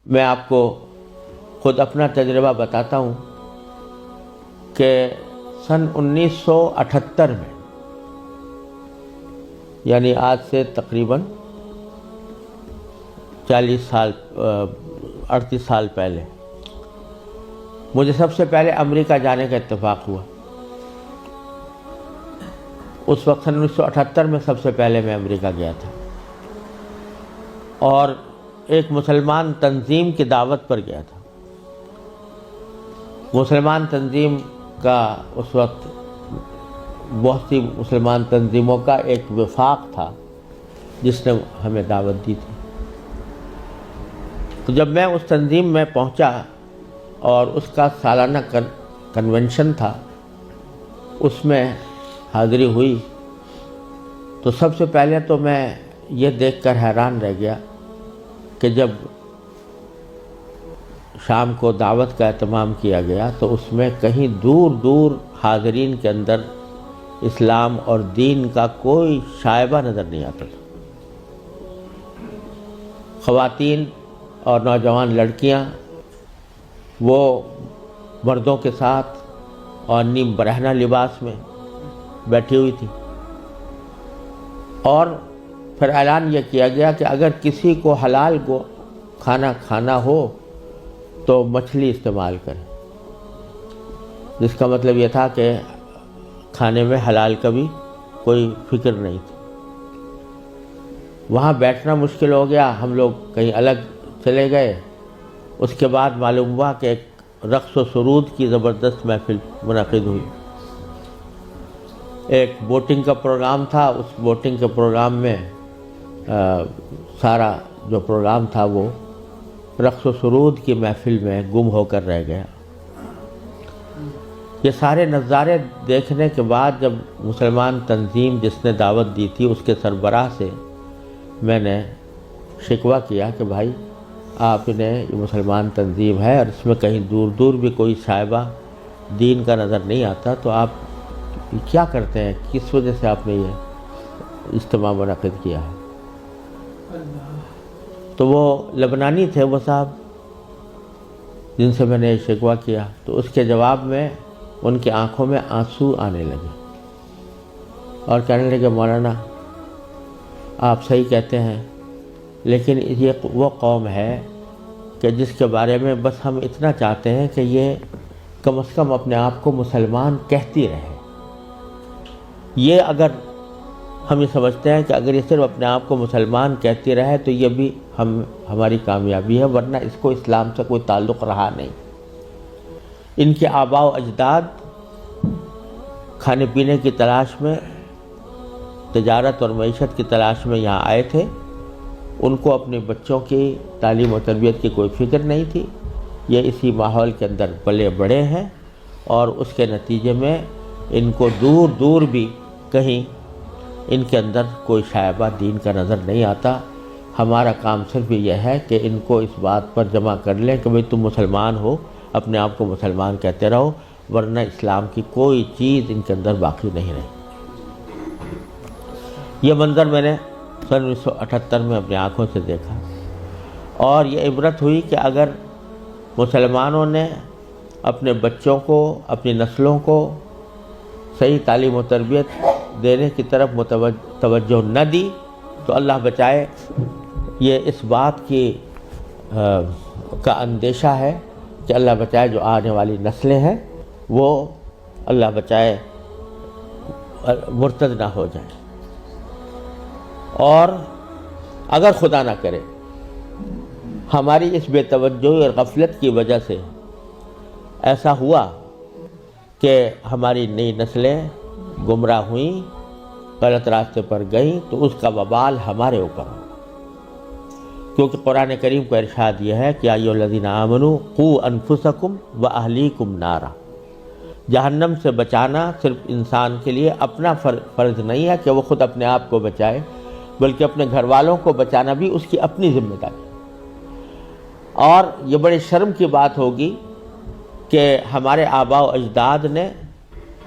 میں آپ کو خود اپنا تجربہ بتاتا ہوں کہ سن 1978 میں، یعنی آج سے تقریباً 38 سال پہلے مجھے سب سے پہلے امریکہ جانے کا اتفاق ہوا۔ اس وقت سن 1978 میں سب سے پہلے میں امریکہ گیا تھا، اور ایک مسلمان تنظیم کی دعوت پر گیا تھا۔ مسلمان تنظیم کا اس وقت بہت سی مسلمان تنظیموں کا ایک وفاق تھا جس نے ہمیں دعوت دی تھی۔ تو جب میں اس تنظیم میں پہنچا اور اس کا سالانہ کنونشن تھا، اس میں حاضری ہوئی، تو سب سے پہلے تو میں یہ دیکھ کر حیران رہ گیا کہ جب شام کو دعوت کا اہتمام کیا گیا تو اس میں کہیں دور دور حاضرین کے اندر اسلام اور دین کا کوئی شائبہ نظر نہیں آتا تھا۔ خواتین اور نوجوان لڑکیاں وہ مردوں کے ساتھ اور نیم برہنہ لباس میں بیٹھی ہوئی تھی، اور پھر اعلان یہ کیا گیا کہ اگر کسی کو حلال کو کھانا کھانا ہو تو مچھلی استعمال کرے، جس کا مطلب یہ تھا کہ کھانے میں حلال کا بھی کوئی فکر نہیں تھی۔ وہاں بیٹھنا مشکل ہو گیا، ہم لوگ کہیں الگ چلے گئے۔ اس کے بعد معلوم ہوا کہ ایک رقص و سرود کی زبردست محفل منعقد ہوئی۔ ایک بوٹنگ کا پروگرام تھا، اس بوٹنگ کے پروگرام میں سارا جو پروگرام تھا وہ رقص و سرود کی محفل میں گم ہو کر رہ گیا۔ یہ سارے نظارے دیکھنے کے بعد جب مسلمان تنظیم جس نے دعوت دی تھی اس کے سربراہ سے میں نے شکوہ کیا کہ بھائی آپ نے یہ مسلمان تنظیم ہے اور اس میں کہیں دور دور بھی کوئی شائبہ دین کا نظر نہیں آتا، تو آپ کیا کرتے ہیں، کس وجہ سے آپ نے یہ اجتماع منعقد کیا ہے؟ تو وہ لبنانی تھے وہ صاحب جن سے میں نے شکوہ کیا، تو اس کے جواب میں ان کی آنکھوں میں آنسو آنے لگے اور کہنے لگے مولانا آپ صحیح کہتے ہیں، لیکن یہ وہ قوم ہے کہ جس کے بارے میں بس ہم اتنا چاہتے ہیں کہ یہ کم از کم اپنے آپ کو مسلمان کہتی رہے۔ یہ اگر ہم یہ سمجھتے ہیں کہ اگر یہ صرف اپنے آپ کو مسلمان کہتی رہے تو یہ بھی ہماری کامیابی ہے، ورنہ اس کو اسلام سے کوئی تعلق رہا نہیں۔ ان کے آباء و اجداد کھانے پینے کی تلاش میں، تجارت اور معیشت کی تلاش میں یہاں آئے تھے، ان کو اپنے بچوں کی تعلیم و تربیت کی کوئی فکر نہیں تھی۔ یہ اسی ماحول کے اندر پلے بڑے ہیں، اور اس کے نتیجے میں ان کو دور دور بھی کہیں ان کے اندر کوئی شائبہ دین کا نظر نہیں آتا۔ ہمارا کام صرف یہ ہے کہ ان کو اس بات پر جمع کر لیں کہ بھئی تم مسلمان ہو، اپنے آپ کو مسلمان کہتے رہو، ورنہ اسلام کی کوئی چیز ان کے اندر باقی نہیں رہی۔ یہ منظر میں نے سن 1978 میں اپنی آنکھوں سے دیکھا، اور یہ عبرت ہوئی کہ اگر مسلمانوں نے اپنے بچوں کو، اپنی نسلوں کو صحیح تعلیم و تربیت دینے کی طرف توجہ نہ دی تو اللہ بچائے یہ اس بات کی کا اندیشہ ہے کہ اللہ بچائے جو آنے والی نسلیں ہیں وہ اللہ بچائے مرتد نہ ہو جائیں۔ اور اگر خدا نہ کرے ہماری اس بے توجہی اور غفلت کی وجہ سے ایسا ہوا کہ ہماری نئی نسلیں گمراہ ہوئیں، غلط راستے پر گئیں، تو اس کا وبال ہمارے اوپر ہو، کیونکہ قرآن کریم کا ارشاد یہ ہے کہ یا ایھا الذین آمنوا قوا انفسکم واہلیکم نارا۔ جہنم سے بچانا صرف انسان کے لیے اپنا فرض نہیں ہے کہ وہ خود اپنے آپ کو بچائے، بلکہ اپنے گھر والوں کو بچانا بھی اس کی اپنی ذمہ داری۔ اور یہ بڑے شرم کی بات ہوگی کہ ہمارے آباء و اجداد نے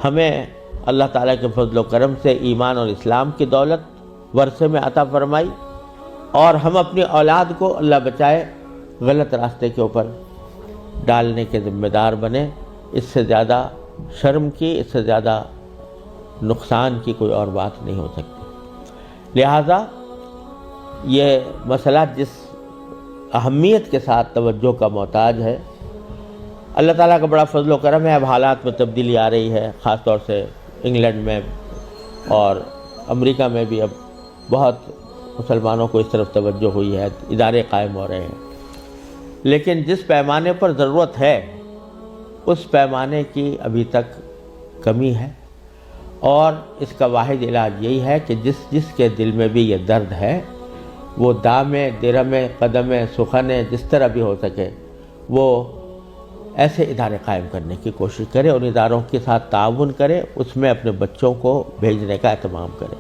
ہمیں اللہ تعالیٰ کے فضل و کرم سے ایمان اور اسلام کی دولت ورثے میں عطا فرمائی، اور ہم اپنی اولاد کو اللہ بچائے غلط راستے کے اوپر ڈالنے کے ذمہ دار بنے۔ اس سے زیادہ شرم کی، اس سے زیادہ نقصان کی کوئی اور بات نہیں ہو سکتی۔ لہٰذا یہ مسئلہ جس اہمیت کے ساتھ توجہ کا محتاج ہے، اللہ تعالیٰ کا بڑا فضل و کرم ہے، اب حالات میں تبدیلی آ رہی ہے، خاص طور سے انگلینڈ میں اور امریکہ میں بھی اب بہت مسلمانوں کو اس طرف توجہ ہوئی ہے، ادارے قائم ہو رہے ہیں، لیکن جس پیمانے پر ضرورت ہے اس پیمانے کی ابھی تک کمی ہے، اور اس کا واحد علاج یہی ہے کہ جس کے دل میں بھی یہ درد ہے وہ دامے درمے قدمے سخنے جس طرح بھی ہو سکے وہ ایسے ادارے قائم کرنے کی کوشش کرے، ان اداروں کے ساتھ تعاون کرے، اس میں اپنے بچوں کو بھیجنے کا اہتمام کرے۔